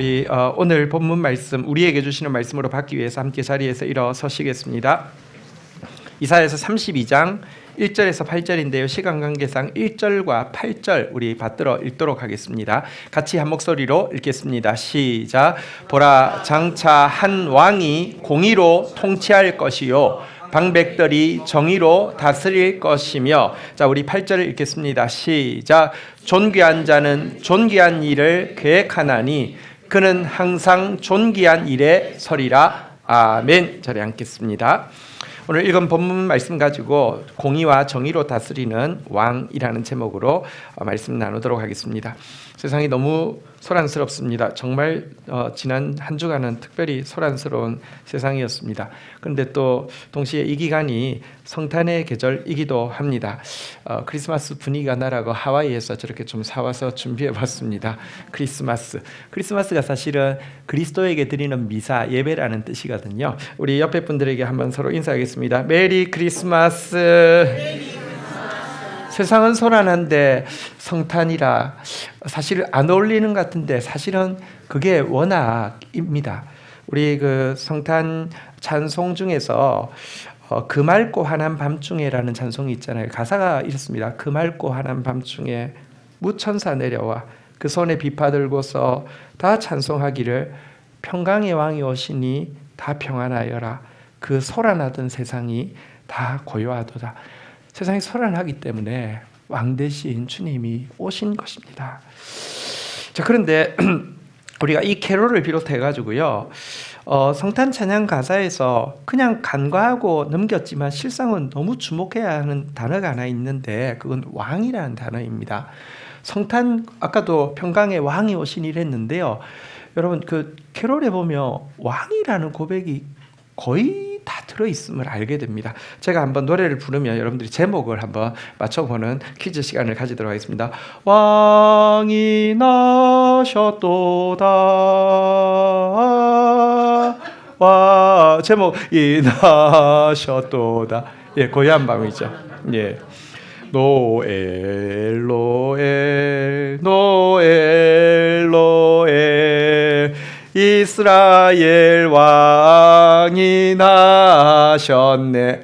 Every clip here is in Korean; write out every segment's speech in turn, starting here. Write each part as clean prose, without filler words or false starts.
우리 오늘 본문 말씀 우리에게 주시는 말씀으로 받기 위해서 함께 자리에서 일어서시겠습니다. 이사야서 32장 1절에서 8절인데요. 시간 관계상 1절과 8절 우리 받들어 읽도록 하겠습니다. 같이 한 목소리로 읽겠습니다. 시작. 보라, 장차 한 왕이 공의로 통치할 것이요 방백들이 정의로 다스릴 것이며. 자, 우리 8절을 읽겠습니다. 시작. 존귀한 자는 존귀한 일을 계획하나니 그는 항상 존귀한 일에 서리라. 아멘. 자리에 앉겠습니다. 오늘 읽은 본문 말씀 가지고 공의와 정의로 다스리는 왕이라는 제목으로 말씀 나누도록 하겠습니다. 세상이 너무 소란스럽습니다. 정말 지난 한 주간은 특별히 소란스러운 세상이었습니다. 그런데 또 동시에 이 기간이 성탄의 계절이기도 합니다. 크리스마스 분위기가 나라고 하와이에서 저렇게 좀 사와서 준비해봤습니다. 크리스마스가 사실은 그리스도에게 드리는 미사, 예배라는 뜻이거든요. 우리 옆에 분들에게 한번 서로 인사하겠습니다. 메리 크리스마스. 세상은 소란한데 성탄이라 사실 안 어울리는 것 같은데 사실은 그게 원악입니다. 우리 그 성탄 찬송 중에서 그 맑고 환한 밤중에라는 찬송이 있잖아요. 가사가 이렇습니다. 그 맑고 환한 밤중에 무천사 내려와 그 손에 비파 들고서 다 찬송하기를 평강의 왕이 오시니 다 평안하여라. 그 소란하던 세상이 다 고요하도다. 세상이 소란하기 때문에 왕 대신 주님이 오신 것입니다. 자, 그런데 우리가 이 캐롤을 비롯해 가지고요, 성탄 찬양 가사에서 그냥 간과하고 넘겼지만 실상은 너무 주목해야 하는 단어가 하나 있는데 그건 왕이라는 단어입니다. 성탄 아까도 평강의 왕이 오신 이랬는데요. 여러분 그 캐롤에 보면 왕이라는 고백이 거의 다 들어있음을 알게 됩니다. 제가 한번 노래를 부르면 여러분들이 제목을 한번 맞춰보는 퀴즈 시간을 가지도록 하겠습니다. 왕이 나셨도다. 제목이 나셨도다. 예, 고요한 밤이죠. 예. 노엘 노엘 노엘 노엘 이스라엘 왕이 나셨네.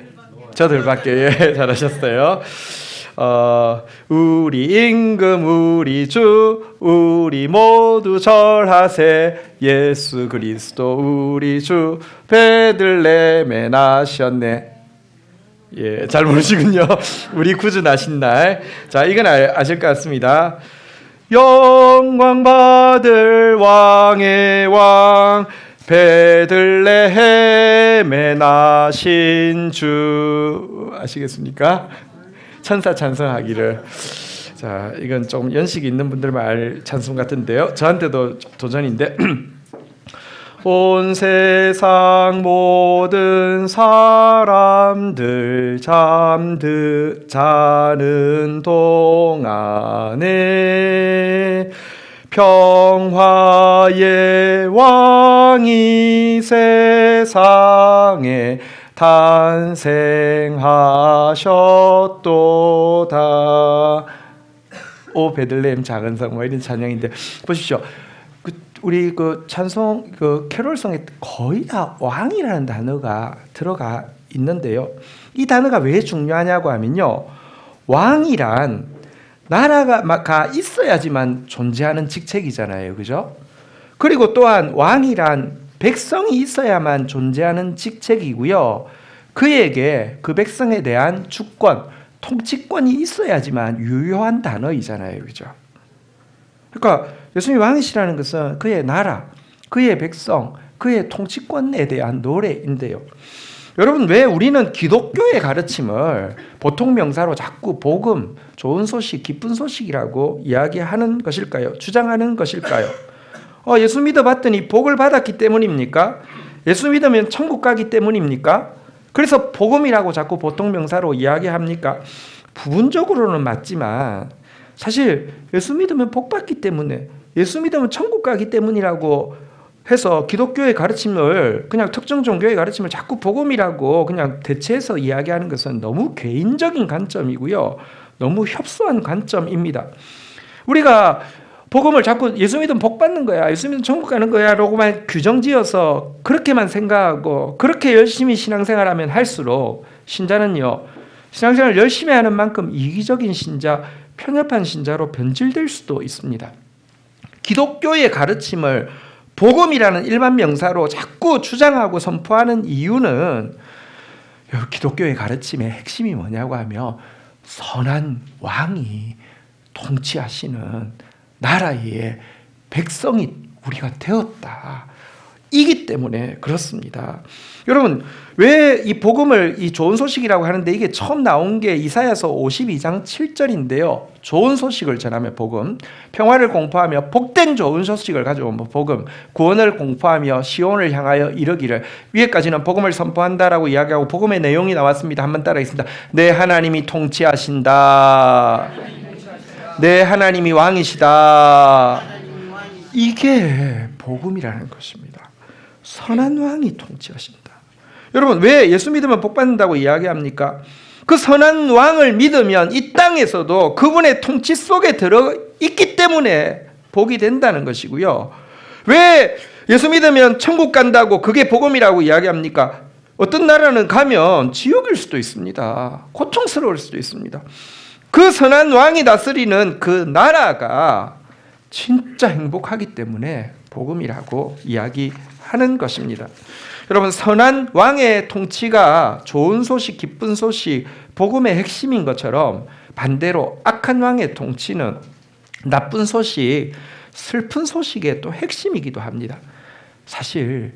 저들밖에 예, 잘하셨어요. 우리 임금 우리 주 우리 모두 절하세. 예수 그리스도 우리 주 베들레헴에 나셨네. 예, 잘 모르시군요. 우리 구주 나신 날. 자, 이건 아실 것 같습니다. 영광 받을 왕의 왕 베들레헴에 나신 주. 아시겠습니까? 천사 찬송하기를. 자, 이건 좀 연식이 있는 분들만 알 찬송 같은데요. 저한테도 도전인데 온 세상 모든 사람들 자는 동안에 평화의 왕이 세상에 탄생하셨도다. 오 베들레헴 작은 성, 뭐 이런 찬양인데 보십시오. 우리 그 찬송 그 캐롤송에 거의 다 왕이라는 단어가 들어가 있는데요. 이 단어가 왜 중요하냐고 하면요, 왕이란 나라가 있어야지만 존재하는 직책이잖아요, 그죠? 그리고 또한 왕이란 백성이 있어야만 존재하는 직책이고요. 그에게 그 백성에 대한 주권, 통치권이 있어야지만 유효한 단어이잖아요, 그죠? 그러니까 예수님이 왕이시라는 것은 그의 나라, 그의 백성, 그의 통치권에 대한 노래인데요. 여러분, 왜 우리는 기독교의 가르침을 보통 명사로 자꾸 복음, 좋은 소식, 기쁜 소식이라고 이야기하는 것일까요? 주장하는 것일까요? 예수 믿어봤더니 복을 받았기 때문입니까? 예수 믿으면 천국 가기 때문입니까? 그래서 복음이라고 자꾸 보통 명사로 이야기합니까? 부분적으로는 맞지만 사실 예수 믿으면 복 받기 때문에, 예수 믿으면 천국 가기 때문이라고 해서 기독교의 가르침을, 그냥 특정 종교의 가르침을 자꾸 복음이라고 그냥 대체해서 이야기하는 것은 너무 개인적인 관점이고요, 너무 협소한 관점입니다. 우리가 복음을 자꾸 예수 믿으면 복 받는 거야, 예수 믿으면 천국 가는 거야 라고만 규정지어서 그렇게만 생각하고 그렇게 열심히 신앙생활하면 할수록 신자는요, 신앙생활을 열심히 하는 만큼 이기적인 신자, 편협한 신자로 변질될 수도 있습니다. 기독교의 가르침을 복음이라는 일반 명사로 자꾸 주장하고 선포하는 이유는 기독교의 가르침의 핵심이 뭐냐고 하면 선한 왕이 통치하시는 나라의 백성이 우리가 되었다, 이기 때문에 그렇습니다. 여러분, 왜 이 복음을 이 좋은 소식이라고 하는데 이게 처음 나온 게 이사야서 52장 7절인데요. 좋은 소식을 전하며 복음, 평화를 공포하며 복된 좋은 소식을 가져온 복음, 구원을 공포하며 시온을 향하여 이르기를, 위에까지는 복음을 선포한다라고 이야기하고 복음의 내용이 나왔습니다. 한번 따라하겠습니다. 내 하나님이 통치하신다. 내 하나님이 왕이시다. 이게 복음이라는 것입니다. 선한 왕이 통치하신다. 여러분, 왜 예수 믿으면 복 받는다고 이야기합니까? 그 선한 왕을 믿으면 이 땅에서도 그분의 통치 속에 들어 있기 때문에 복이 된다는 것이고요. 왜 예수 믿으면 천국 간다고 그게 복음이라고 이야기합니까? 어떤 나라는 가면 지옥일 수도 있습니다. 고통스러울 수도 있습니다. 그 선한 왕이 다스리는 그 나라가 진짜 행복하기 때문에 복음이라고 이야기하는 것입니다. 여러분, 선한 왕의 통치가 좋은 소식, 기쁜 소식, 복음의 핵심인 것처럼 반대로 악한 왕의 통치는 나쁜 소식, 슬픈 소식의 또 핵심이기도 합니다. 사실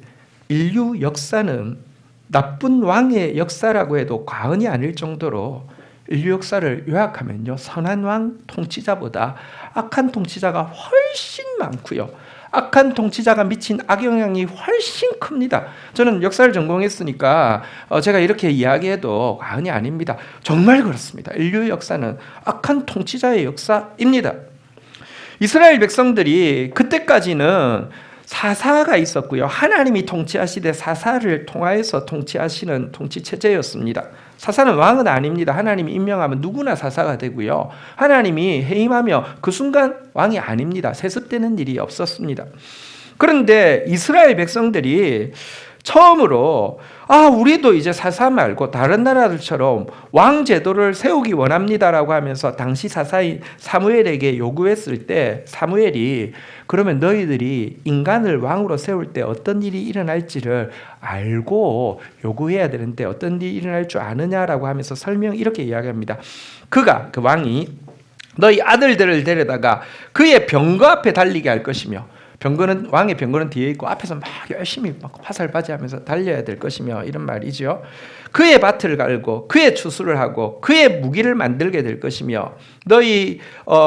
인류 역사는 나쁜 왕의 역사라고 해도 과언이 아닐 정도로 인류 역사를 요약하면요, 선한 왕 통치자보다 악한 통치자가 훨씬 많고요, 악한 통치자가 미친 악영향이 훨씬 큽니다. 저는 역사를 전공했으니까 제가 이렇게 이야기해도 과언이 아닙니다. 정말 그렇습니다. 인류 역사는 악한 통치자의 역사입니다. 이스라엘 백성들이 그때까지는 사사가 있었고요, 하나님이 통치하시되 사사를 통하여서 통치하시는 통치체제였습니다. 사사는 왕은 아닙니다. 하나님이 임명하면 누구나 사사가 되고요, 하나님이 해임하며 그 순간 왕이 아닙니다. 세습되는 일이 없었습니다. 그런데 이스라엘 백성들이 처음으로 우리도 이제 사사 말고 다른 나라들처럼 왕 제도를 세우기 원합니다라고 하면서 당시 사사인 사무엘에게 요구했을 때, 사무엘이 그러면 너희들이 인간을 왕으로 세울 때 어떤 일이 일어날지를 알고 요구해야 되는데 어떤 일이 일어날 줄 아느냐라고 하면서 이렇게 이야기합니다. 그 왕이 너희 아들들을 데려다가 그의 병거 앞에 달리게 할 것이며, 왕의 병거는 뒤에 있고 앞에서 막 열심히 막 화살바지하면서 달려야 될 것이며, 이런 말이죠. 그의 밭을 갈고 그의 추수를 하고 그의 무기를 만들게 될 것이며, 너희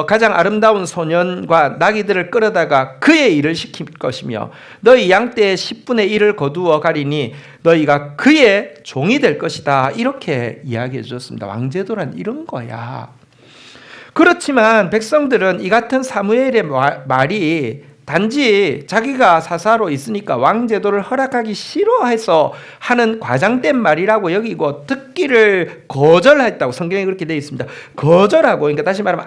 가장 아름다운 소년과 나귀들을 끌어다가 그의 일을 시킬 것이며, 너희 양떼의 10분의 1을 거두어 가리니 너희가 그의 종이 될 것이다. 이렇게 이야기해 주셨습니다. 왕제도란 이런 거야. 그렇지만 백성들은 이 같은 사무엘의 말이 단지 자기가 사사로 있으니까 왕제도를 허락하기 싫어해서 하는 과장된 말이라고 여기고 듣기를 거절했다고 성경에 그렇게 되어 있습니다. 거절하고, 그러니까 다시 말하면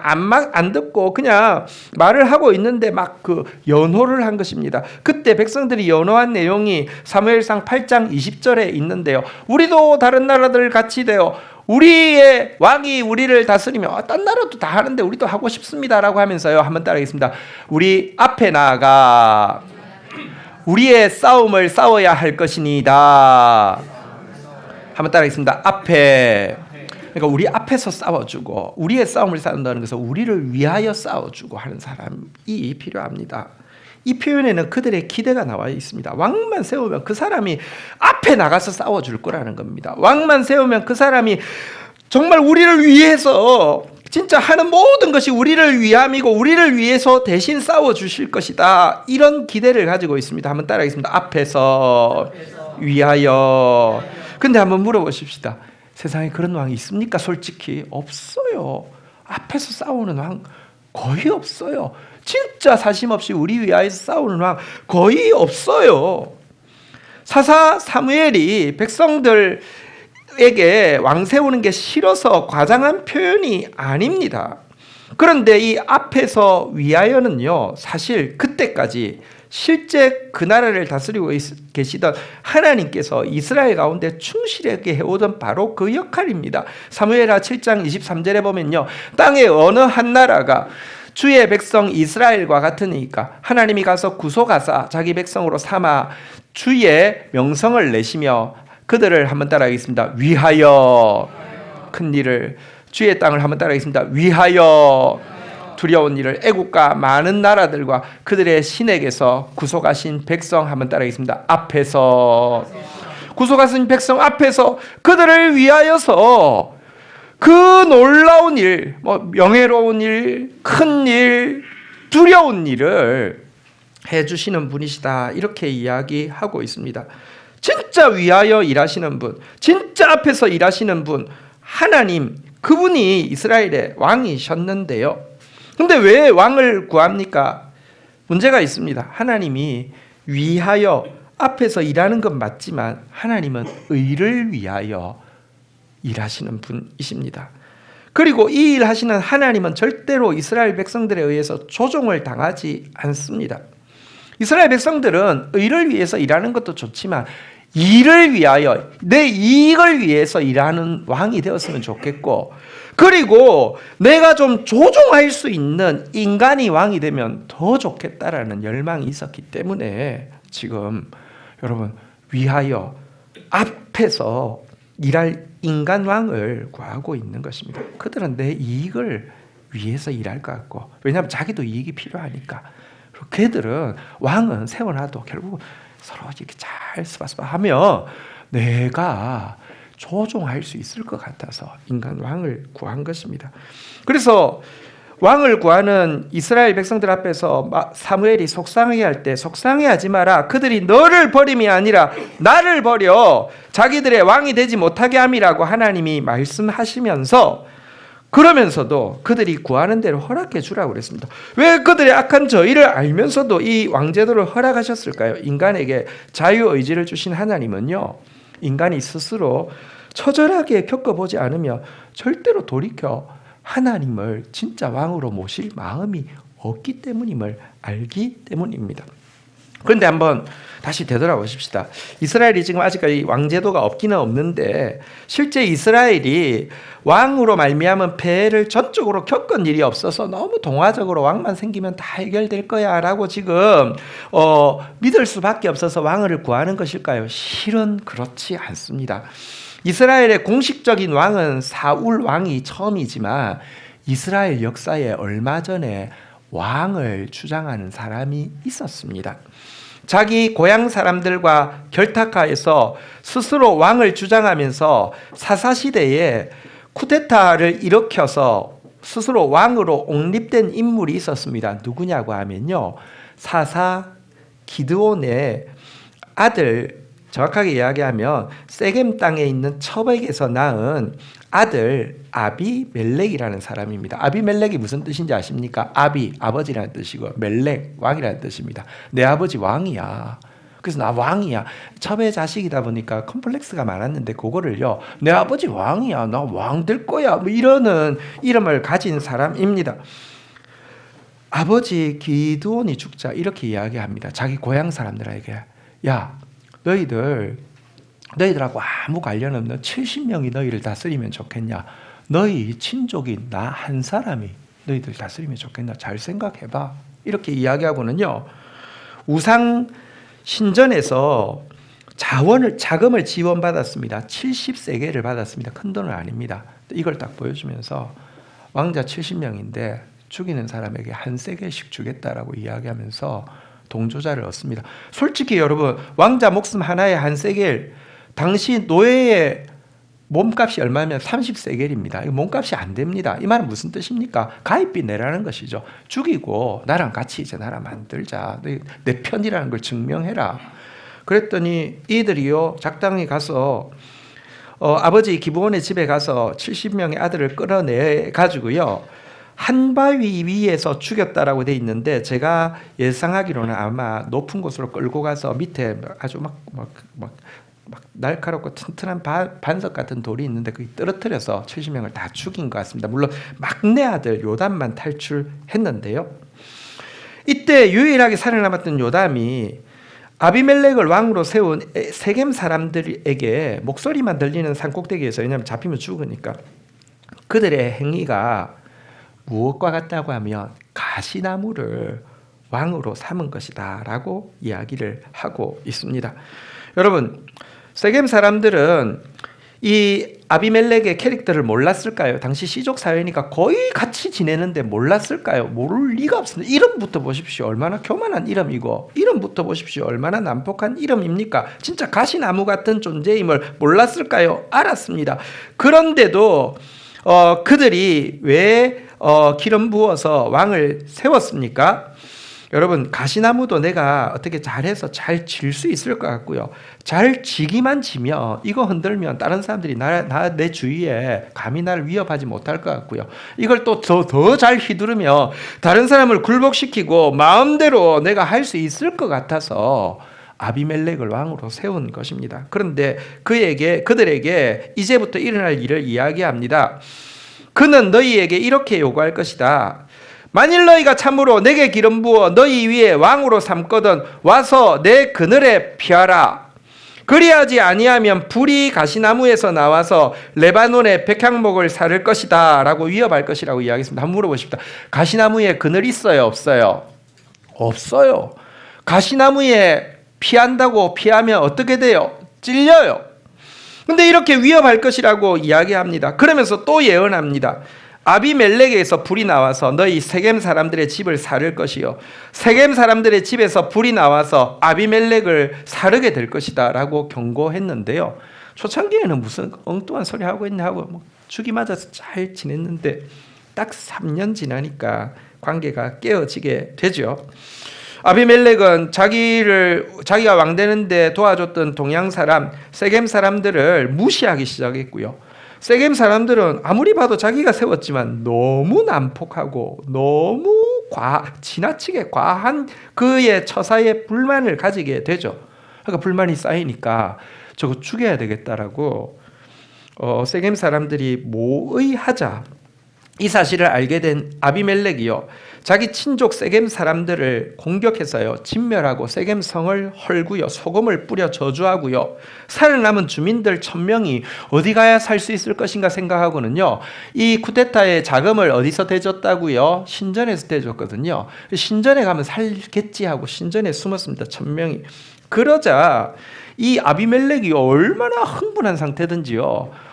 안 듣고 그냥 말을 하고 있는데 막 연호를 한 것입니다. 그때 백성들이 연호한 내용이 사무엘상 8장 20절에 있는데요. 우리도 다른 나라들 같이 되어 우리의 왕이 우리를 다스리며 딴 나라도 다 하는데 우리도 하고 싶습니다라고 하면서요, 한번 따라하겠습니다. 우리 앞에 나아가 우리의 싸움을 싸워야 할 것이니이다. 한번 따라하겠습니다. 앞에. 그러니까 우리 앞에서 싸워주고 우리의 싸움을 싸운다는 것은 우리를 위하여 싸워주고 하는 사람이 필요합니다. 이 표현에는 그들의 기대가 나와 있습니다. 왕만 세우면 그 사람이 앞에 나가서 싸워줄 거라는 겁니다. 왕만 세우면 그 사람이 정말 우리를 위해서 진짜 하는 모든 것이 우리를 위함이고 우리를 위해서 대신 싸워주실 것이다. 이런 기대를 가지고 있습니다. 한번 따라하겠습니다. 앞에서 위하여. 근데 한번 물어보십시다. 세상에 그런 왕이 있습니까? 솔직히 없어요. 앞에서 싸우는 왕 거의 없어요. 진짜 사심없이 우리 위하여서 싸우는 왕 거의 없어요. 사사 사무엘이 백성들에게 왕 세우는 게 싫어서 과장한 표현이 아닙니다. 그런데 이 앞에서 위하여는요, 사실 그때까지 실제 그 나라를 다스리고 계시던 하나님께서 이스라엘 가운데 충실하게 해오던 바로 그 역할입니다. 사무엘하 7장 23절에 보면요, 땅의 어느 한 나라가 주의 백성 이스라엘과 같으니까 하나님이 가서 구속하사 자기 백성으로 삼아 주의 명성을 내시며 그들을 한번 따라하겠습니다. 위하여 큰 일을, 주의 땅을 한번 따라하겠습니다. 위하여 두려운 일을, 애국과 많은 나라들과 그들의 신에게서 구속하신 백성 한번 따라하겠습니다. 앞에서, 구속하신 백성 앞에서 그들을 위하여서 그 놀라운 일, 명예로운 일, 큰 일, 두려운 일을 해주시는 분이시다, 이렇게 이야기하고 있습니다. 진짜 위하여 일하시는 분, 진짜 앞에서 일하시는 분, 하나님, 그분이 이스라엘의 왕이셨는데요. 근데 왜 왕을 구합니까? 문제가 있습니다. 하나님이 위하여 앞에서 일하는 건 맞지만 하나님은 의를 위하여 일하시는 분이십니다. 그리고 이 일 하시는 하나님은 절대로 이스라엘 백성들에 의해서 조종을 당하지 않습니다. 이스라엘 백성들은 의를 위해서 일하는 것도 좋지만 일을 위하여, 내 이익을 위해서 일하는 왕이 되었으면 좋겠고, 그리고 내가 좀 조종할 수 있는 인간이 왕이 되면 더 좋겠다라는 열망이 있었기 때문에 지금 여러분, 위하여 앞에서 일할 인간 왕을 구하고 있는 것입니다. 그들은 내 이익을 위해서 일할 것 같고, 왜냐하면 자기도 이익이 필요하니까. 걔들은 왕은 세워놔도 결국 서로 이렇게 잘 스바스바하며 내가 조종할 수 있을 것 같아서 인간 왕을 구한 것입니다. 그래서 왕을 구하는 이스라엘 백성들 앞에서 사무엘이 속상해 할 때, 속상해하지 마라, 그들이 너를 버림이 아니라 나를 버려 자기들의 왕이 되지 못하게 함이라고 하나님이 말씀하시면서, 그러면서도 그들이 구하는 대로 허락해 주라고 그랬습니다. 왜 그들의 악한 저희를 알면서도 이 왕제도를 허락하셨을까요? 인간에게 자유의지를 주신 하나님은요, 인간이 스스로 처절하게 겪어보지 않으며 절대로 돌이켜 하나님을 진짜 왕으로 모실 마음이 없기 때문임을 알기 때문입니다. 그런데 한번 다시 되돌아보십시다. 이스라엘이 지금 아직까지 왕제도가 없기는 없는데, 실제 이스라엘이 왕으로 말미암은 폐해를 전적으로 겪은 일이 없어서 너무 동화적으로 왕만 생기면 다 해결될 거야 라고 지금 믿을 수밖에 없어서 왕을 구하는 것일까요? 실은 그렇지 않습니다. 이스라엘의 공식적인 왕은 사울 왕이 처음이지만 이스라엘 역사에 얼마 전에 왕을 주장하는 사람이 있었습니다. 자기 고향 사람들과 결탁하여서 스스로 왕을 주장하면서 사사시대에 쿠데타를 일으켜서 스스로 왕으로 옹립된 인물이 있었습니다. 누구냐고 하면요, 사사 기드온의 아들, 정확하게 이야기하면 세겜 땅에 있는 첩에게서 낳은 아들 아비멜렉이라는 사람입니다. 아비멜렉이 무슨 뜻인지 아십니까? 아비, 아버지라는 뜻이고, 멜렉, 왕이라는 뜻입니다. 내 아버지 왕이야. 그래서 나 왕이야. 첩의 자식이다 보니까 컴플렉스가 많았는데 그거를요, 내 아버지 왕이야, 나 왕 될 거야, 뭐 이러는 이름을 가진 사람입니다. 아버지 기드온이 죽자 이렇게 이야기합니다. 자기 고향 사람들에게, 야, 너희들하고 아무 관련 없는 70명이 너희를 다스리면 좋겠냐? 너희 친족인 나 한 사람이 너희들 다스리면 좋겠냐? 잘 생각해봐. 이렇게 이야기하고는요, 우상 신전에서 자금을 지원받았습니다. 70세겔을 받았습니다. 큰 돈은 아닙니다. 이걸 딱 보여주면서 왕자 70명인데 죽이는 사람에게 한 세겔씩 주겠다라고 이야기하면서 동조자를 얻습니다. 솔직히 여러분, 왕자 목숨 하나에 한 세겔, 당시 노예의 몸값이 얼마면 30세겔입니다. 이 몸값이 안 됩니다. 이 말은 무슨 뜻입니까? 가입비 내라는 것이죠. 죽이고 나랑 같이 이제 나라 만들자. 내 편이라는 걸 증명해라. 그랬더니 이들이요, 작당에 가서 아버지 기브온의 집에 가서 70명의 아들을 끌어내 가지고요, 한 바위 위에서 죽였다라고 돼 있는데, 제가 예상하기로는 아마 높은 곳으로 끌고 가서 밑에 아주 막 막 날카롭고 튼튼한 반석 같은 돌이 있는데 그게 떨어뜨려서 70명을 다 죽인 것 같습니다. 물론 막내 아들 요담만 탈출했는데요. 이때 유일하게 살아남았던 요담이 아비멜렉을 왕으로 세운 세겜 사람들에게 목소리만 들리는 산꼭대기에서, 왜냐하면 잡히면 죽으니까, 그들의 행위가 무엇과 같다고 하면 가시나무를 왕으로 삼은 것이다 라고 이야기를 하고 있습니다. 여러분, 세겜 사람들은 이 아비멜렉의 캐릭터를 몰랐을까요? 당시 시족 사회니까 거의 같이 지내는데 몰랐을까요? 모를 리가 없습니다. 이름부터 보십시오. 얼마나 교만한 이름이고, 이름부터 보십시오. 얼마나 난폭한 이름입니까? 진짜 가시나무 같은 존재임을 몰랐을까요? 알았습니다. 그런데도 그들이 왜 기름 부어서 왕을 세웠습니까? 여러분, 가시나무도 내가 어떻게 잘해서 잘 질 수 있을 것 같고요. 잘 지기만 지면, 이거 흔들면 다른 사람들이 내 주위에 감히 나를 위협하지 못할 것 같고요. 이걸 또 더 잘 휘두르며 다른 사람을 굴복시키고 마음대로 내가 할 수 있을 것 같아서 아비멜렉을 왕으로 세운 것입니다. 그런데 그들에게 이제부터 일어날 일을 이야기합니다. 그는 너희에게 이렇게 요구할 것이다. 만일 너희가 참으로 내게 기름 부어 너희 위에 왕으로 삼거든 와서 내 그늘에 피하라. 그리하지 아니하면 불이 가시나무에서 나와서 레바논의 백향목을 사를 것이다 라고 위협할 것이라고 이야기했습니다. 한번 물어보십시다. 가시나무에 그늘 있어요? 없어요? 없어요. 가시나무에 피하면 어떻게 돼요? 찔려요. 근데 이렇게 위협할 것이라고 이야기합니다. 그러면서 또 예언합니다. 아비멜렉에서 불이 나와서 너희 세겜 사람들의 집을 사를 것이요, 세겜 사람들의 집에서 불이 나와서 아비멜렉을 사르게 될 것이다 라고 경고했는데요. 초창기에는 무슨 엉뚱한 소리 하고 있냐 하고 죽이 맞아서 잘 지냈는데 딱 3년 지나니까 관계가 깨어지게 되죠. 아비멜렉은 자기가 왕 되는데 도와줬던 동양 사람 세겜 사람들을 무시하기 시작했고요. 세겜 사람들은 아무리 봐도 자기가 세웠지만 너무 난폭하고 너무 지나치게 과한 그의 처사에 불만을 가지게 되죠. 그러니까 불만이 쌓이니까 저거 죽여야 되겠다라고 세겜 사람들이 모의하자 이 사실을 알게 된 아비멜렉이요, 자기 친족 세겜 사람들을 공격해서요 진멸하고 세겜 성을 헐고요, 소금을 뿌려 저주하고요, 살아남은 주민들 1000명이 어디 가야 살 수 있을 것인가 생각하고는요, 이 쿠데타의 자금을 어디서 대줬다고요? 신전에서 대줬거든요. 신전에 가면 살겠지 하고 신전에 숨었습니다. 1000명이. 그러자 이 아비멜렉이 얼마나 흥분한 상태든지요,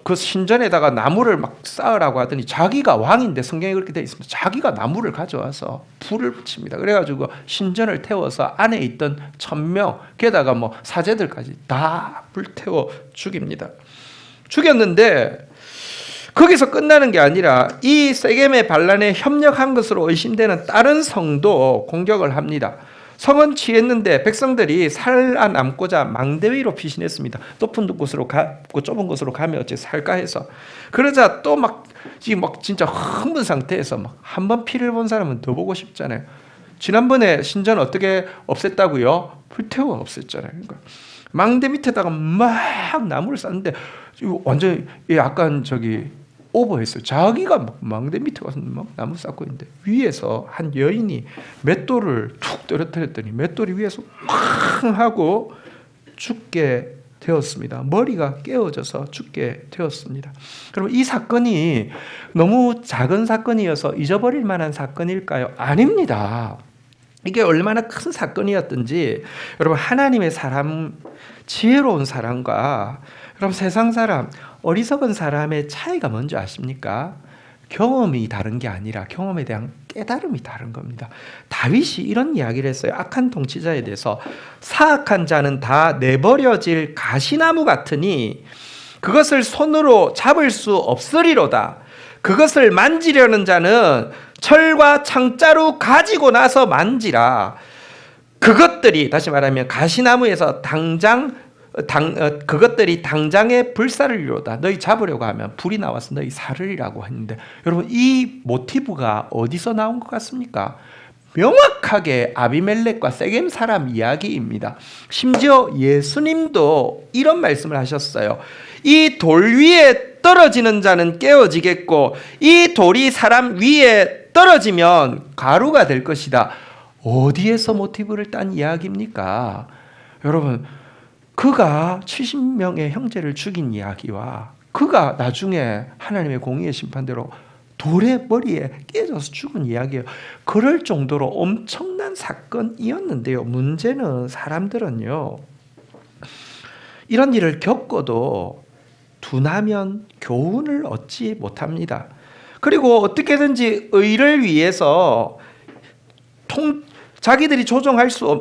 그 신전에다가 나무를 막 쌓으라고 하더니 자기가 왕인데, 성경에 그렇게 되어 있습니다. 자기가 나무를 가져와서 불을 붙입니다. 그래가지고 신전을 태워서 안에 있던 1000명, 게다가 사제들까지 다 불태워 죽입니다. 죽였는데 거기서 끝나는 게 아니라 이 세겜의 반란에 협력한 것으로 의심되는 다른 성도 공격을 합니다. 성은 취했는데 백성들이 살아남고자 망대 위로 피신했습니다. 높은 곳으로 가고 좁은 곳으로 가면 어째 살까 해서. 그러자 또 진짜 흥분 상태에서 한 번 피를 본 사람은 더 보고 싶잖아요. 지난번에 신전 어떻게 없앴다고요? 불태워 없앴잖아요. 그러니까 망대 밑에다가 막 나무를 쌌는데 완전 약간 오버했어요. 자기가 망대 밑에 가서 나무 쌓고 있는데 위에서 한 여인이 맷돌을 툭 떨어뜨렸더니 맷돌이 위에서 쾅 하고 죽게 되었습니다. 머리가 깨어져서 죽게 되었습니다. 그럼 이 사건이 너무 작은 사건이어서 잊어버릴 만한 사건일까요? 아닙니다. 이게 얼마나 큰 사건이었든지, 여러분, 하나님의 사람, 지혜로운 사람과 여러분 세상 사람, 어리석은 사람의 차이가 뭔지 아십니까? 경험이 다른 게 아니라 경험에 대한 깨달음이 다른 겁니다. 다윗이 이런 이야기를 했어요. 악한 통치자에 대해서 사악한 자는 다 내버려질 가시나무 같으니 그것을 손으로 잡을 수 없으리로다. 그것을 만지려는 자는 철과 창자루 가지고 나서 만지라. 그것들이, 다시 말하면 가시나무에서 그것들이 당장에 불사르리로다. 너희 잡으려고 하면 불이 나와서 너희 사르리라고 했는데, 여러분, 이 모티브가 어디서 나온 것 같습니까? 명확하게 아비멜렉과 세겜 사람 이야기입니다. 심지어 예수님도 이런 말씀을 하셨어요. 이 돌 위에 떨어지는 자는 깨어지겠고 이 돌이 사람 위에 떨어지면 가루가 될 것이다. 어디에서 모티브를 딴 이야기입니까? 여러분, 그가 70명의 형제를 죽인 이야기와 그가 나중에 하나님의 공의의 심판대로 돌의 머리에 깨져서 죽은 이야기예요. 그럴 정도로 엄청난 사건이었는데요. 문제는 사람들은요, 이런 일을 겪어도 둔하면 교훈을 얻지 못합니다. 그리고 어떻게든지 의를 위해서 자기들이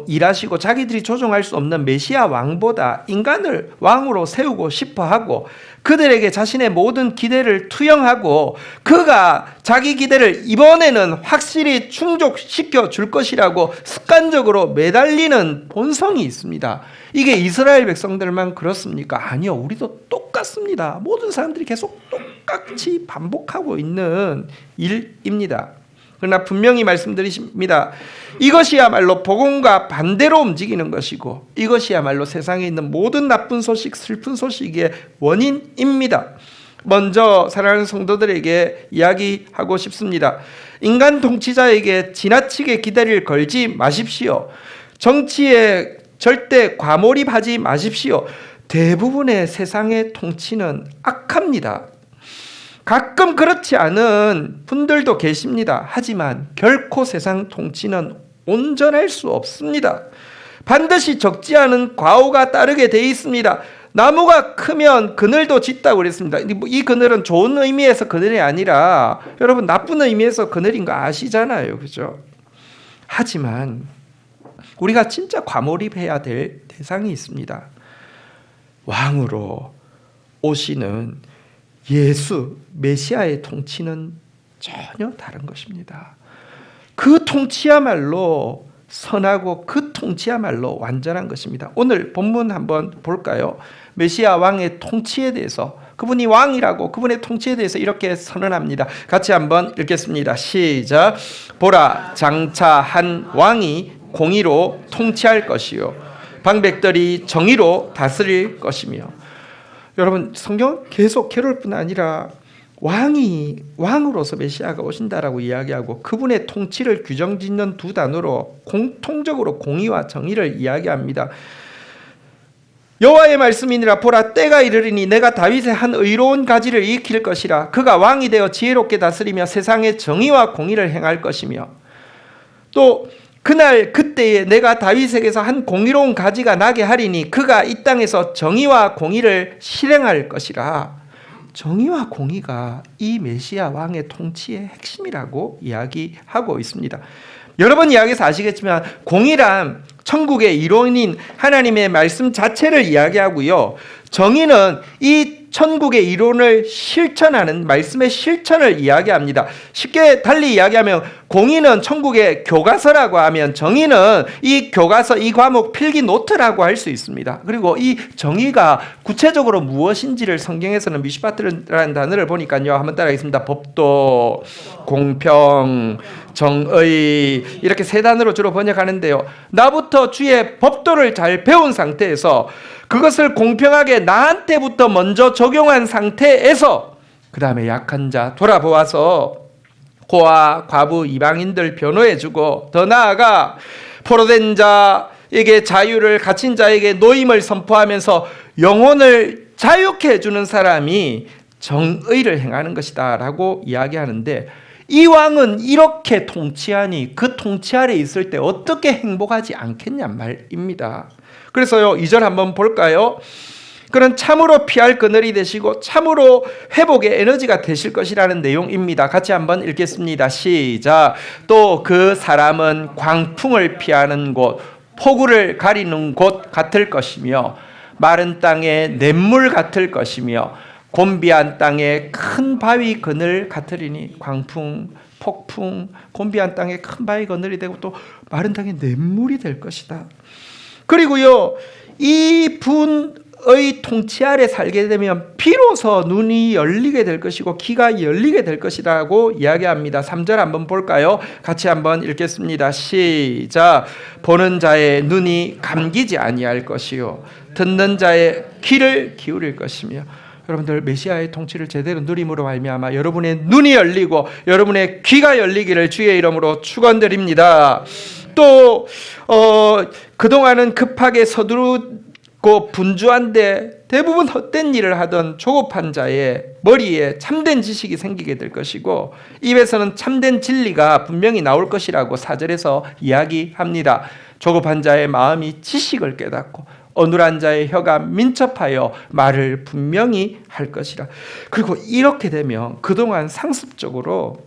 일하시고 자기들이 조종할 수 없는 메시아 왕보다 인간을 왕으로 세우고 싶어 하고 그들에게 자신의 모든 기대를 투영하고 그가 자기 기대를 이번에는 확실히 충족시켜 줄 것이라고 습관적으로 매달리는 본성이 있습니다. 이게 이스라엘 백성들만 그렇습니까? 아니요, 우리도 똑같습니다. 모든 사람들이 계속 똑같이 반복하고 있는 일입니다. 그러나 분명히 말씀드리십니다. 이것이야말로 복음과 반대로 움직이는 것이고 이것이야말로 세상에 있는 모든 나쁜 소식, 슬픈 소식의 원인입니다. 먼저 사랑하는 성도들에게 이야기하고 싶습니다. 인간 통치자에게 지나치게 기대를 걸지 마십시오. 정치에 절대 과몰입하지 마십시오. 대부분의 세상의 통치는 악합니다. 가끔 그렇지 않은 분들도 계십니다. 하지만 결코 세상 통치는 온전할 수 없습니다. 반드시 적지 않은 과오가 따르게 돼 있습니다. 나무가 크면 그늘도 짙다고 그랬습니다. 이 그늘은 좋은 의미에서 그늘이 아니라 여러분 나쁜 의미에서 그늘인 거 아시잖아요. 그죠? 하지만 우리가 진짜 과몰입해야 될 대상이 있습니다. 왕으로 오시는 예수, 메시아의 통치는 전혀 다른 것입니다. 그 통치야말로 선하고 그 통치야말로 완전한 것입니다. 오늘 본문 한번 볼까요? 메시아 왕의 통치에 대해서, 그분이 왕이라고 그분의 통치에 대해서 이렇게 선언합니다. 같이 한번 읽겠습니다. 시작. 보라, 장차 한 왕이 공의로 통치할 것이요 방백들이 정의로 다스릴 것이며. 여러분, 성경 계속 캐롤 뿐 아니라 왕으로서 메시아가 오신다라고 이야기하고 그분의 통치를 규정짓는 두 단어로 공통적으로 공의와 정의를 이야기합니다. 여호와의 말씀이니라. 보라, 때가 이르리니 내가 다윗의 한 의로운 가지를 일으킬 것이라. 그가 왕이 되어 지혜롭게 다스리며 세상에 정의와 공의를 행할 것이며, 또 그날 그때에 내가 다윗에게서 한 공의로운 가지가 나게 하리니 그가 이 땅에서 정의와 공의를 실행할 것이라. 정의와 공의가 이 메시아 왕의 통치의 핵심이라고 이야기하고 있습니다. 여러 번 이야기해서 아시겠지만 공의란 천국의 이론인 하나님의 말씀 자체를 이야기하고요, 정의는 이 천국의 이론을 실천하는 말씀의 실천을 이야기합니다. 쉽게 달리 이야기하면 공의는 천국의 교과서라고 하면 정의는 이 교과서, 이 과목 필기 노트라고 할 수 있습니다. 그리고 이 정의가 구체적으로 무엇인지를 성경에서는 미슈파트라는 단어를 보니까요, 한번 따라하겠습니다. 법도, 공평, 정의, 이렇게 세 단어로 주로 번역하는데요, 나부터 주의 법도를 잘 배운 상태에서 그것을 공평하게 나한테부터 먼저 적용한 상태에서 그 다음에 약한 자 돌아보아서 고아, 과부, 이방인들 변호해주고, 더 나아가 포로된 자에게 자유를, 갇힌 자에게 노임을 선포하면서 영혼을 자유케 해주는 사람이 정의를 행하는 것이다 라고 이야기하는데, 이 왕은 이렇게 통치하니 그 통치 아래 있을 때 어떻게 행복하지 않겠냔 말입니다. 그래서요, 2절 한번 볼까요? 그는 참으로 피할 그늘이 되시고 참으로 회복의 에너지가 되실 것이라는 내용입니다. 같이 한번 읽겠습니다. 시작. 또 그 사람은 광풍을 피하는 곳, 폭우를 가리는 곳 같을 것이며 마른 땅에 냇물 같을 것이며 곤비한 땅에 큰 바위 그늘 같으리니. 광풍, 폭풍, 곤비한 땅에 큰 바위 그늘이 되고 또 마른 땅에 냇물이 될 것이다. 그리고요, 이 분 통치 아래 살게 되면 비로소 눈이 열리게 될 것이고 귀가 열리게 될 것이라고 이야기합니다. 3절 한번 볼까요? 같이 한번 읽겠습니다. 시작. 보는 자의 눈이 감기지 아니할 것이요 듣는 자의 귀를 기울일 것이며. 여러분들 메시아의 통치를 제대로 누림으로 말미암아 여러분의 눈이 열리고 여러분의 귀가 열리기를 주의 이름으로 축원드립니다. 또 그동안은 급하게 서두르고 분주한데 대부분 헛된 일을 하던 조급한 자의 머리에 참된 지식이 생기게 될 것이고 입에서는 참된 진리가 분명히 나올 것이라고 4절에서 이야기합니다. 조급한 자의 마음이 지식을 깨닫고 어눌한 자의 혀가 민첩하여 말을 분명히 할 것이라. 그리고 이렇게 되면 그동안 상습적으로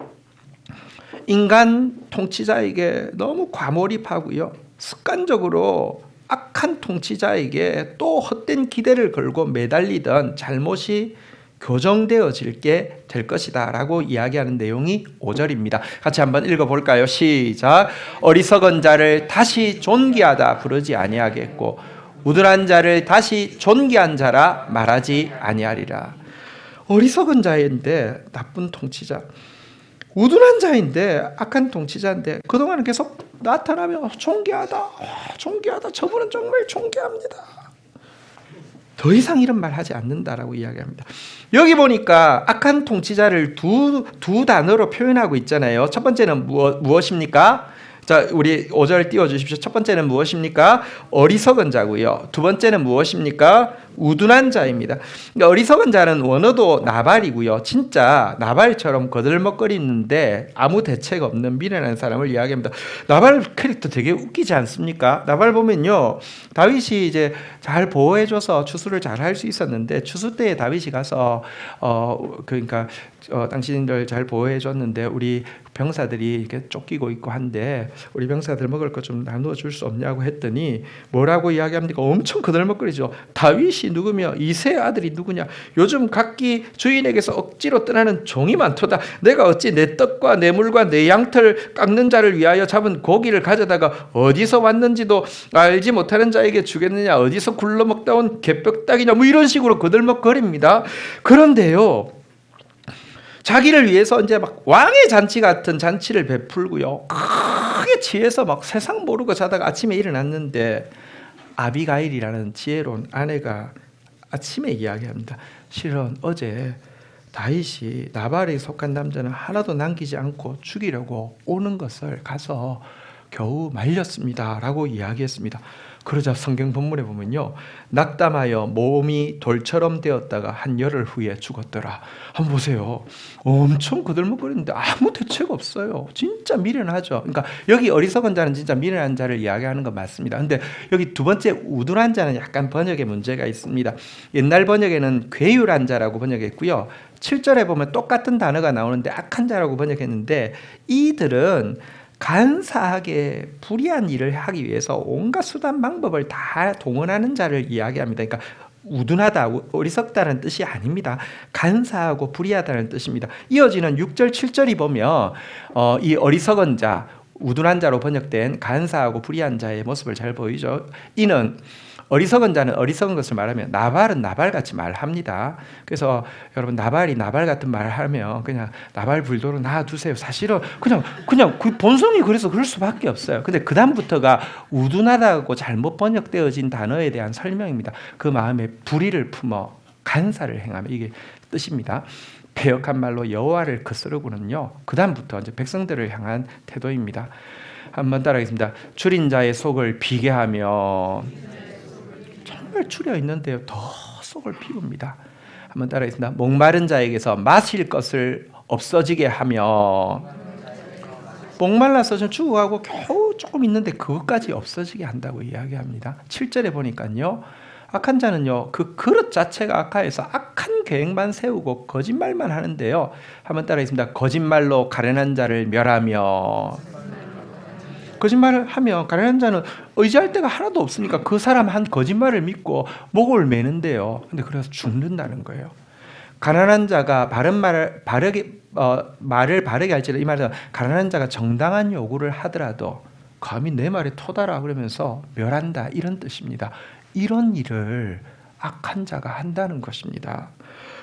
인간 통치자에게 너무 과몰입하고요, 습관적으로 악한 통치자에게 또 헛된 기대를 걸고 매달리던 잘못이 교정되어질 게 될 것이다 라고 이야기하는 내용이 5절입니다. 같이 한번 읽어볼까요? 시작. 어리석은 자를 다시 존귀하다 부르지 아니하겠고 우둔한 자를 다시 존귀한 자라 말하지 아니하리라. 어리석은 자인데 나쁜 통치자, 우둔한 자인데 악한 통치자인데 그동안은 계속 나타나며 존귀하다, 존귀하다, 저분은 정말 존귀합니다. 더 이상 이런 말 하지 않는다라고 이야기합니다. 여기 보니까 악한 통치자를 두 단어로 표현하고 있잖아요. 첫 번째는 무엇입니까? 자, 우리 5절 띄워주십시오. 첫 번째는 무엇입니까? 어리석은 자고요. 두 번째는 무엇입니까? 우둔한 자입니다. 그러니까 어리석은 자는 원어도 나발이고요. 진짜 나발처럼 거들먹거리는데 아무 대책 없는 미련한 사람을 이야기합니다. 나발 캐릭터 되게 웃기지 않습니까? 나발 보면요, 다윗이 이제 잘 보호해줘서 추수를 잘 할 수 있었는데 추수 때에 다윗이 가서 그러니까 당신들 잘 보호해줬는데 우리 병사들이 이렇게 쫓기고 있고 한데 우리 병사들 먹을 것 좀 나누어 줄 수 없냐고 했더니 뭐라고 이야기합니까? 엄청 거들먹거리죠. 다윗이 누구며 이새의 아들이 누구냐? 요즘 각기 주인에게서 억지로 떠나는 종이 많도다. 내가 어찌 내 떡과 내 물과 내 양털 깎는 자를 위하여 잡은 고기를 가져다가 어디서 왔는지도 알지 못하는 자에게 주겠느냐? 어디서 굴러먹다 온 개뼈딱이냐? 뭐 이런 식으로 거들먹거립니다. 그런데요, 자기를 위해서 이제 막 왕의 잔치 같은 잔치를 베풀고요, 크게 취해서 막 세상 모르고 자다가 아침에 일어났는데 아비가일이라는 지혜로운 아내가 아침에 이야기합니다. 실은 어제 다윗이 나발에 속한 남자는 하나도 남기지 않고 죽이려고 오는 것을 가서 겨우 말렸습니다 라고 이야기했습니다. 그러자 성경 본문에 보면요, 낙담하여 몸이 돌처럼 되었다가 한 열흘 후에 죽었더라. 한번 보세요. 엄청 거들먹거리는데 아무 대책 없어요. 진짜 미련하죠. 그러니까 여기 어리석은 자는 진짜 미련한 자를 이야기하는 건 맞습니다. 근데 여기 두 번째 우둔한 자는 약간 번역에 문제가 있습니다. 옛날 번역에는 괴율한 자라고 번역했고요, 7절에 보면 똑같은 단어가 나오는데 악한 자라고 번역했는데 이들은 간사하게 불의한 일을 하기 위해서 온갖 수단 방법을 다 동원하는 자를 이야기합니다. 그러니까 우둔하다, 어리석다는 뜻이 아닙니다. 간사하고 불의하다는 뜻입니다. 이어지는 6절, 7절이 보면 이 어리석은 자, 우둔한 자로 번역된 간사하고 불의한 자의 모습을 잘 보이죠. 이는 어리석은 자는 어리석은 것을 말하면 나발은 나발같이 말합니다. 그래서 여러분, 나발이 나발 같은 말을 하면 그냥 나발 불도로 놔두세요. 사실은 그냥 그 본성이 그래서 그럴 수밖에 없어요. 근데 그 다음부터가 우둔하다고 잘못 번역되어진 단어에 대한 설명입니다. 그 마음에 불의를 품어 간사를 행하며, 이게 뜻입니다. 배역한 말로 여호와를 거스르고는요, 그 다음부터 이제 백성들을 향한 태도입니다. 한번 따라하겠습니다. 줄인 자의 속을 비게 하며, 정말 줄여 있는데요, 더 속을 비웁니다. 한번 따라하겠습니다. 목마른 자에게서 마실 것을 없어지게 하며, 목말라서 좀 죽어가고 겨우 조금 있는데 그것까지 없어지게 한다고 이야기합니다. 7절에 보니까요, 악한 자는요, 그 그릇 자체가 악하여서 악한 계획만 세우고 거짓말만 하는데요. 한번 따라하겠습니다. 거짓말로 가련한 자를 멸하며, 거짓말을 하면 가련한 자는 의지할 데가 하나도 없으니까 그 사람 한 거짓말을 믿고 목을 매는데요. 근데 그래서 죽는다는 거예요. 가난한 자가 말을 바르게 할지라도, 이 말은 가난한 자가 정당한 요구를 하더라도 감히 내 말에 토달아 그러면서 멸한다, 이런 뜻입니다. 이런 일을 악한 자가 한다는 것입니다.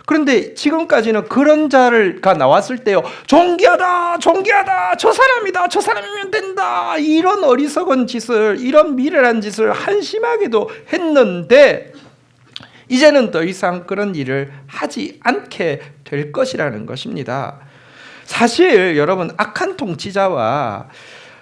그런데 지금까지는 그런 자가 나왔을 때요, 존귀하다, 존귀하다, 저 사람이다, 저 사람이면 된다, 이런 어리석은 짓을, 이런 미련한 짓을 한심하게도 했는데 이제는 더 이상 그런 일을 하지 않게 될 것이라는 것입니다. 사실 여러분, 악한 통치자와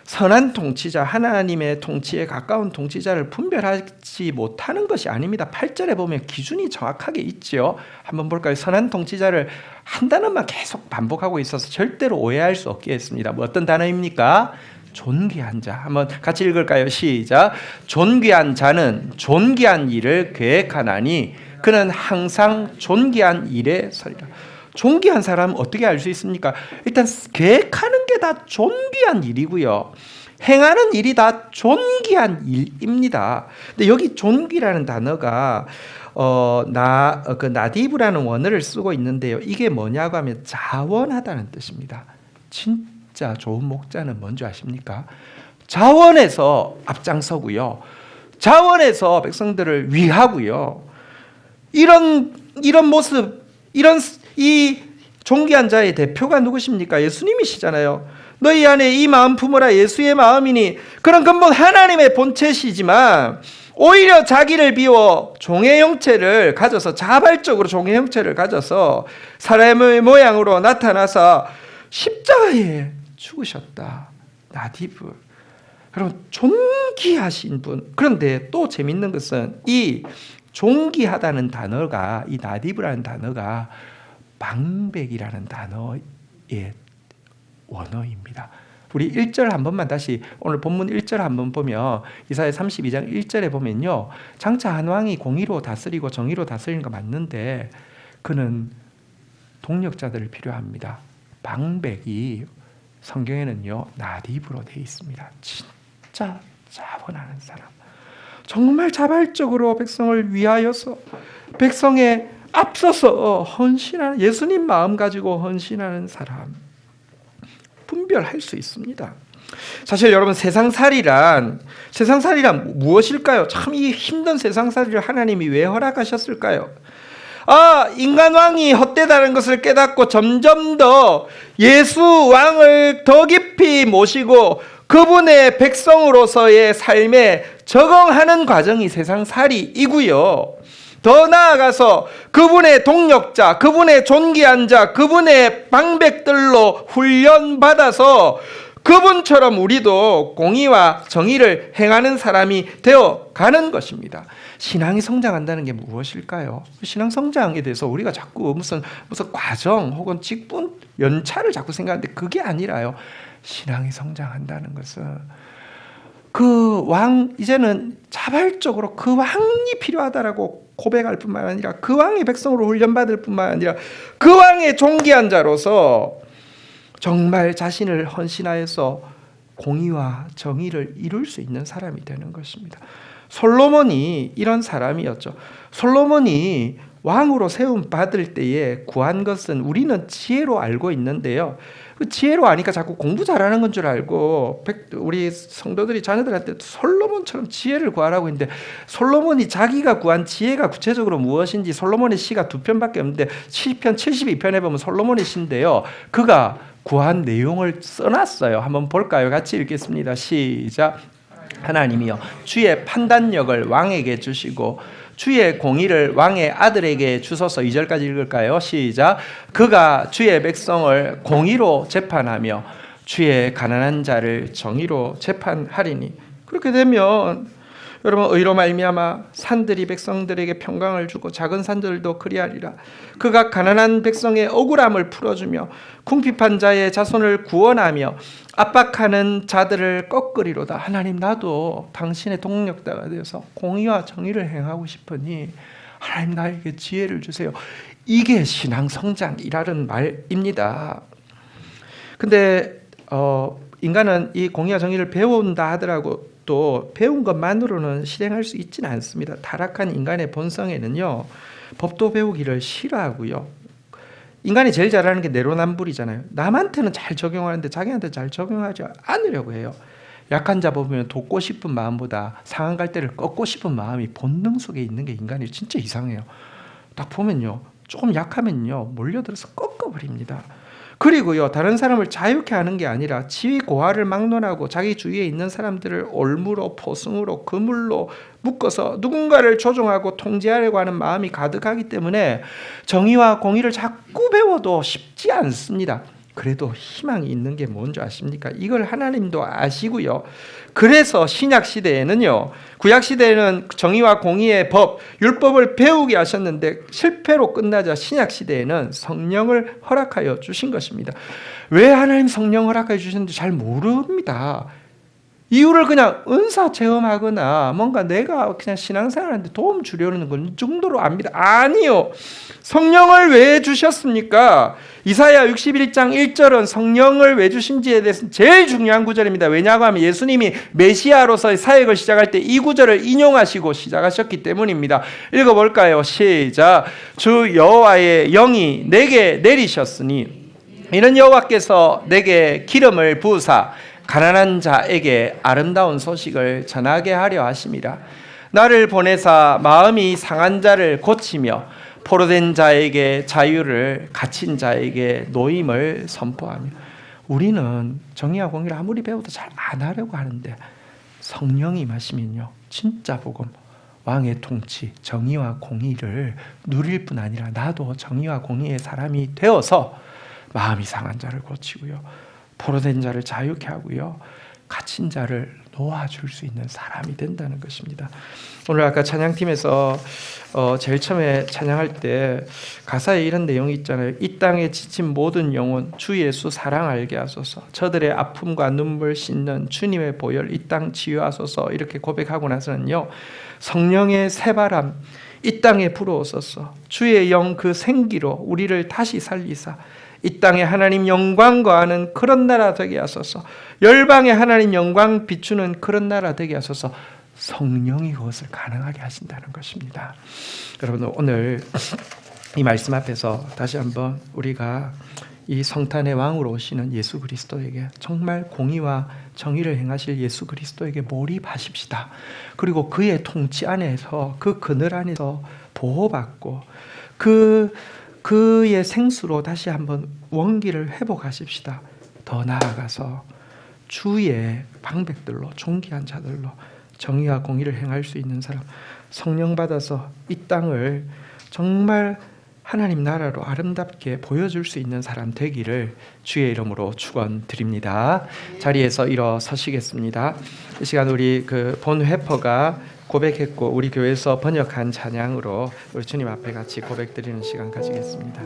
선한 통치자, 하나님의 통치에 가까운 통치자를 분별하지 못하는 것이 아닙니다. 8절에 보면 기준이 정확하게 있죠. 한번 볼까요? 선한 통치자를 한 단어만 계속 반복하고 있어서 절대로 오해할 수 없겠습니다. 뭐 어떤 단어입니까? 존귀한 자. 한번 같이 읽을까요? 시작. 존귀한 자는 존귀한 일을 계획하나니 그는 항상 존귀한 일에 서리라. 존귀한 사람은 어떻게 알 수 있습니까? 일단 계획하는 게 다 존귀한 일이고요, 행하는 일이 다 존귀한 일입니다. 근데 여기 존귀라는 단어가 나디브라는 원어를 쓰고 있는데요, 이게 뭐냐고 하면 자원하다는 뜻입니다. 진짜 좋은 목자는 뭔지 아십니까? 자원해서 앞장서고요, 자원해서 백성들을 위하고요. 이런 모습, 이 존귀한 자의 대표가 누구십니까? 예수님이시잖아요. 너희 안에 이 마음 품어라, 예수의 마음이니. 그런 근본 하나님의 본체시지만 오히려 자기를 비워 종의 형체를 가져서, 자발적으로 종의 형체를 가져서 사람의 모양으로 나타나서 십자가에 죽으셨다. 나디브. 여러분, 존귀하신 분. 그런데 또 재밌는 것은 이 존귀하다는 단어가, 이 나디브라는 단어가 방백이라는 단어의 원어입니다. 우리 1절 한 번만 다시, 오늘 본문 1절 한번 보면 이사야 32장 1절에 보면요, 장차 한 왕이 공의로 다스리고 정의로 다스리는 거 맞는데 그는 동력자들을 필요합니다. 방백이 성경에는요 나디브로 되어 있습니다. 진짜 자원하는 사람, 정말 자발적으로 백성을 위하여서 백성에 앞서서 헌신하는, 예수님 마음 가지고 헌신하는 사람, 분별할 수 있습니다. 사실 여러분, 세상살이란 무엇일까요? 참 이 힘든 세상살이를 하나님이 왜 허락하셨을까요? 인간왕이 헛되다는 것을 깨닫고 점점 더 예수 왕을 더 깊이 모시고 그분의 백성으로서의 삶에 적응하는 과정이 세상살이이고요, 더 나아가서 그분의 동력자, 그분의 존귀한 자, 그분의 방백들로 훈련받아서 그분처럼 우리도 공의와 정의를 행하는 사람이 되어 가는 것입니다. 신앙이 성장한다는 게 무엇일까요? 신앙 성장에 대해서 우리가 자꾸 무슨 과정 혹은 직분, 연차를 자꾸 생각하는데 그게 아니라요, 신앙이 성장한다는 것은 이제는 자발적으로 그 왕이 필요하다라고 고백할 뿐만 아니라 그 왕의 백성으로 훈련받을 뿐만 아니라 그 왕의 존귀한 자로서 정말 자신을 헌신하여서 공의와 정의를 이룰 수 있는 사람이 되는 것입니다. 솔로몬이 이런 사람이었죠. 솔로몬이 왕으로 세움 받을 때에 구한 것은 우리는 지혜로 알고 있는데요, 그 지혜로 아니까 자꾸 공부 잘하는 건 줄 알고 우리 성도들이 자녀들한테 솔로몬처럼 지혜를 구하라고 했는데, 솔로몬이 자기가 구한 지혜가 구체적으로 무엇인지, 솔로몬의 시가 2편밖에 없는데 시편 72편에 보면 솔로몬의 시인데요, 그가 구한 내용을 써놨어요. 한번 볼까요? 같이 읽겠습니다. 시작. 하나님이여, 주의 판단력을 왕에게 주시고 주의 공의를 왕의 아들에게 주소서. 2절까지 읽을까요? 시작. 그가 주의 백성을 공의로 재판하며 주의 가난한 자를 정의로 재판하리니. 그렇게 되면 여러분, 의로 말미암아 산들이 백성들에게 평강을 주고 작은 산들도 그리하리라. 그가 가난한 백성의 억울함을 풀어주며 궁핍한 자의 자손을 구원하며 압박하는 자들을 꺾으리로다. 하나님, 나도 당신의 동력자가 되어서 공의와 정의를 행하고 싶으니 하나님, 나에게 지혜를 주세요. 이게 신앙 성장이라는 말입니다. 근데 인간은 이 공의와 정의를 배운다 하더라도 또 배운 것만으로는 실행할 수 있지는 않습니다. 타락한 인간의 본성에는요, 법도 배우기를 싫어하고요, 인간이 제일 잘하는 게 내로남불이잖아요. 남한테는 잘 적용하는데 자기한테 잘 적용하지 않으려고 해요. 약한 자 보면 돕고 싶은 마음보다 상한 갈대를 꺾고 싶은 마음이 본능 속에 있는 게 인간이 진짜 이상해요. 딱 보면요, 조금 약하면요 몰려들어서 꺾어버립니다. 그리고요, 다른 사람을 자유케 하는 게 아니라 지위 고하를 막론하고 자기 주위에 있는 사람들을 올무로, 포승으로, 그물로 묶어서 누군가를 조종하고 통제하려고 하는 마음이 가득하기 때문에 정의와 공의를 자꾸 배워도 쉽지 않습니다. 그래도 희망이 있는 게 뭔지 아십니까? 이걸 하나님도 아시고요. 그래서 신약 시대에는요, 구약 시대에는 정의와 공의의 법, 율법을 배우게 하셨는데 실패로 끝나자 신약 시대에는 성령을 허락하여 주신 것입니다. 왜 하나님 성령 허락하여 주셨는지 잘 모릅니다. 이유를 그냥 은사 체험하거나 뭔가 내가 그냥 신앙생활하는데 도움 주려는 건 정도로 압니다. 아니요. 성령을 왜 주셨습니까? 이사야 61장 1절은 성령을 왜 주신지에 대해서 제일 중요한 구절입니다. 왜냐고 하면 예수님이 메시아로서의 사역을 시작할 때 이 구절을 인용하시고 시작하셨기 때문입니다. 읽어볼까요? 시작. 주 여호와의 영이 내게 내리셨으니 이는 여호와께서 내게 기름을 부으사 가난한 자에게 아름다운 소식을 전하게 하려 하심이라. 나를 보내사 마음이 상한 자를 고치며 포로된 자에게 자유를, 갇힌 자에게 노임을 선포하며. 우리는 정의와 공의를 아무리 배워도 잘 안 하려고 하는데 성령이 임하시면요, 진짜 복음, 왕의 통치, 정의와 공의를 누릴 뿐 아니라 나도 정의와 공의의 사람이 되어서 마음이 상한 자를 고치고요, 포로된 자를 자유케 하고요, 갇힌 자를 놓아줄 수 있는 사람이 된다는 것입니다. 오늘 아까 찬양팀에서 제일 처음에 찬양할 때 가사에 이런 내용이 있잖아요. 이 땅에 지친 모든 영혼 주 예수 사랑 알게 하소서. 저들의 아픔과 눈물 씻는 주님의 보혈 이 땅 치유하소서. 이렇게 고백하고 나서는요, 성령의 새바람 이 땅에 불어오소서. 주의 영 그 생기로 우리를 다시 살리사 이 땅에 하나님 영광 거하는 그런 나라 되게 하소서. 열방에 하나님 영광 비추는 그런 나라 되게 하소서. 성령이 그것을 가능하게 하신다는 것입니다. 여러분, 오늘 이 말씀 앞에서 다시 한번 우리가 이 성탄의 왕으로 오시는 예수 그리스도에게, 정말 공의와 정의를 행하실 예수 그리스도에게 몰입하십시다. 그리고 그의 통치 안에서, 그 그늘 안에서 보호받고 그의 생수로 다시 한번 원기를 회복하십시다. 더 나아가서 주의 방백들로, 존귀한 자들로 정의와 공의를 행할 수 있는 사람, 성령 받아서 이 땅을 정말 하나님 나라로 아름답게 보여줄 수 있는 사람 되기를 주의 이름으로 축원드립니다. 자리에서 일어서시겠습니다. 이 시간 우리 본 회퍼가 고백했고 우리 교회에서 번역한 찬양으로 우리 주님 앞에 같이 고백드리는 시간 가지겠습니다.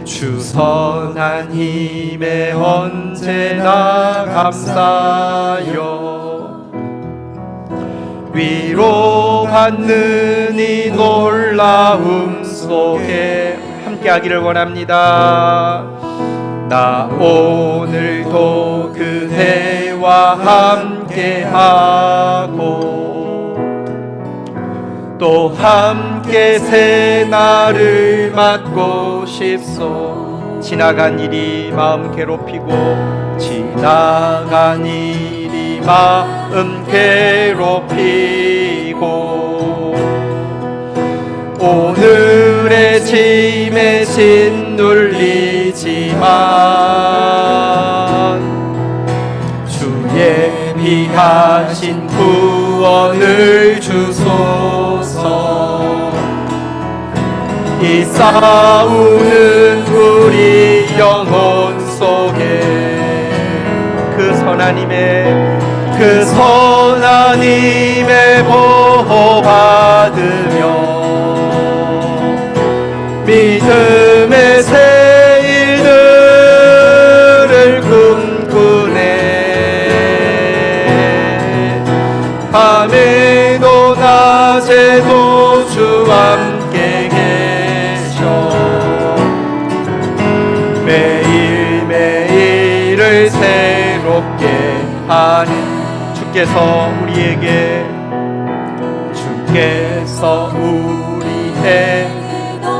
주선하님의 언제나 감사요 위로받는 이 놀라움 속에 함께하기를 원합니다. 나 오늘도 그대와 함께하고 또 함께 새날을 맞고 싶소. 지나간 일이 마음 괴롭히고 지나간 일이 마음 괴롭히고 오늘의 짐에 짓눌리지만 주의 비하신 구원을 주소서. 이 싸우는 우리 영혼 속에 그 선하님의 보호받으며 믿음의 새 일들을 꿈꾸네. 밤에도 낮에도 주 함께 계셔 매일매일을 새롭게 하는 주께서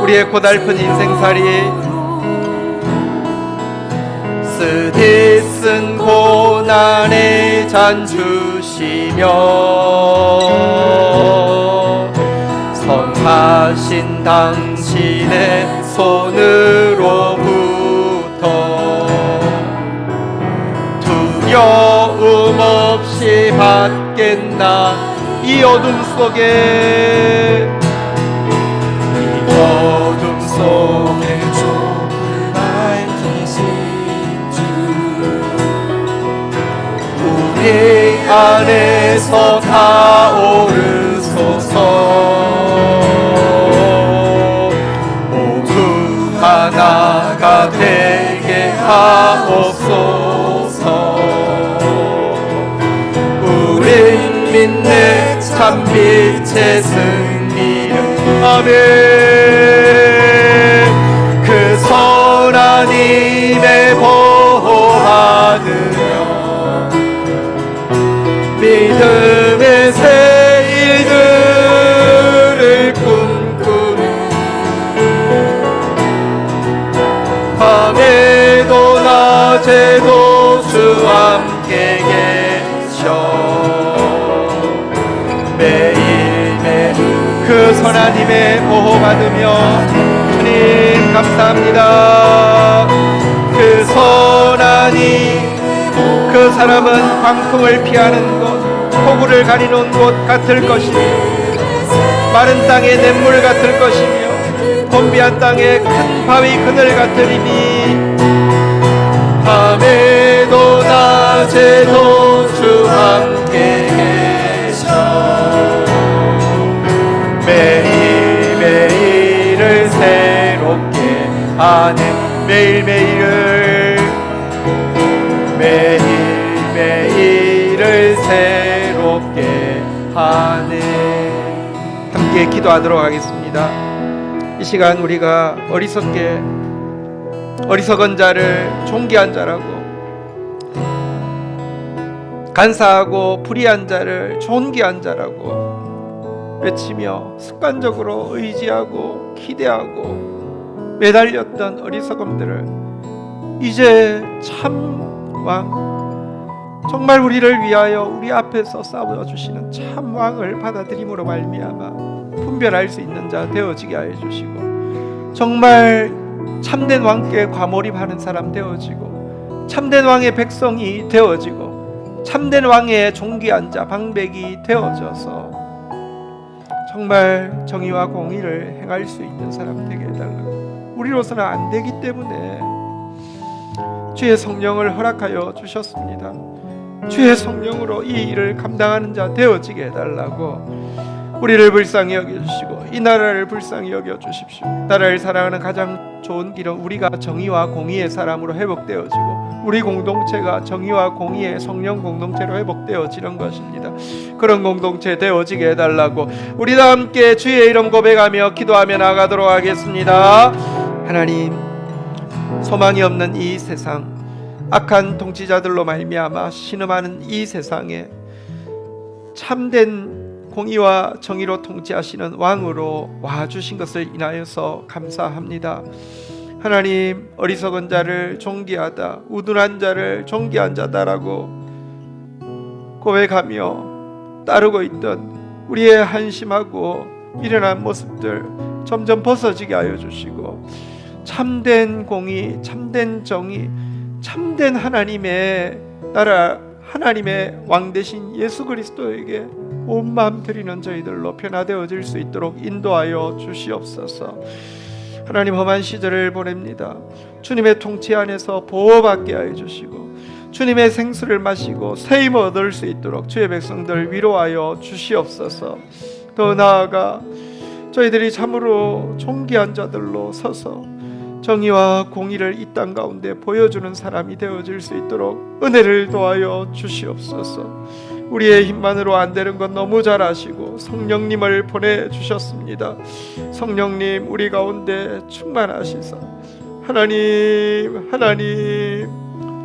우리의 고달픈 인생살이 쓰디쓴 고난의 잔 주시며 선하신 당신의 손으로부터 두려움 없이 받겠나. 이 어둠 속에 주 밝히신 주 우리 안에서 타오르소서. 모두 하나가 되게 하옵소서. 우린 믿네 참 빛의 승리를. 아멘. 그 선하님의 보호받으며 믿음의 새 일들을 꿈꾸며 밤에도 낮에도 주 함께 계셔. 매일매일 그 선하님의 보호받으며 주님 감사합니다. 그 선하님, 그 사람은 광풍을 피하는 곳, 폭우를 가리는 곳 같을 것이며 마른 땅의 냇물 같을 것이며 곤비한 땅의 큰 바위 그늘 같으리니 밤에도 낮에도 주 함께 계셔. 매일매일을 새롭게 하네. 매일매일을 새롭게 하네. 함께 기도하도록 하겠습니다. 이 시간 우리가 어리석은 자를 존귀한 자라고, 간사하고 불의한 자를 존귀한 자라고 외치며 습관적으로 의지하고 기대하고 매달렸던 어리석음들을 이제 참 왕, 정말 우리를 위하여 우리 앞에서 싸워주시는 참 왕을 받아들임으로 말미암아 분별할 수 있는 자 되어지게 하여 주시고, 정말 참된 왕께 과몰입하는 사람 되어지고, 참된 왕의 백성이 되어지고, 참된 왕의 존귀한 자 방백이 되어져서 정말 정의와 공의를 행할 수 있는 사람 되게 해달라고. 우리로서는 안 되기 때문에 주의 성령을 허락하여 주셨습니다. 주의 성령으로 이 일을 감당하는 자 되어지게 해달라고. 우리를 불쌍히 여겨주시고 이 나라를 불쌍히 여겨주십시오. 나라를 사랑하는 가장 좋은 길은 우리가 정의와 공의의 사람으로 회복되어지고 우리 공동체가 정의와 공의의 성령 공동체로 회복되어지는 것입니다. 그런 공동체 되어지게 해달라고 우리 다 함께 주의 이름 고백하며 기도하며 나가도록 하겠습니다. 하나님, 소망이 없는 이 세상, 악한 통치자들로 말미암아 신음하는 이 세상에 참된 공의와 정의로 통치하시는 왕으로 와주신 것을 인하여서 감사합니다. 하나님, 어리석은 자를 존귀하다, 우둔한 자를 존귀한 자다라고 고백하며 따르고 있던 우리의 한심하고 미련한 모습들 점점 벗어지게 하여 주시고, 참된 공의, 참된 정의, 참된 하나님의 나라, 하나님의 왕 되신 예수 그리스도에게 온 마음 드리는 저희들로 변화되어질 수 있도록 인도하여 주시옵소서. 하나님, 험한 시절을 보냅니다. 주님의 통치 안에서 보호받게 하여 주시고 주님의 생수를 마시고 새 힘을 얻을 수 있도록 주의 백성들 위로하여 주시옵소서. 더 나아가 저희들이 참으로 존귀한 자들로 서서 정의와 공의를 이 땅 가운데 보여주는 사람이 되어질 수 있도록 은혜를 도하여 주시옵소서. 우리의 힘만으로 안 되는 건 너무 잘 아시고 성령님을 보내주셨습니다. 성령님, 우리 가운데 충만하시사 하나님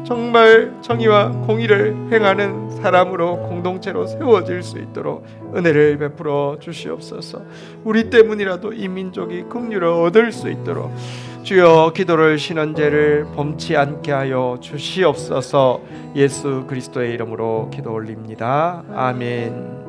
정말 정의와 공의를 행하는 사람으로 공동체로 세워질 수 있도록 은혜를 베풀어 주시옵소서. 우리 때문이라도 이 민족이 긍휼을 얻을 수 있도록 주여 기도를 신원제를 범치 않게 하여 주시옵소서. 예수 그리스도의 이름으로 기도 올립니다. 아멘.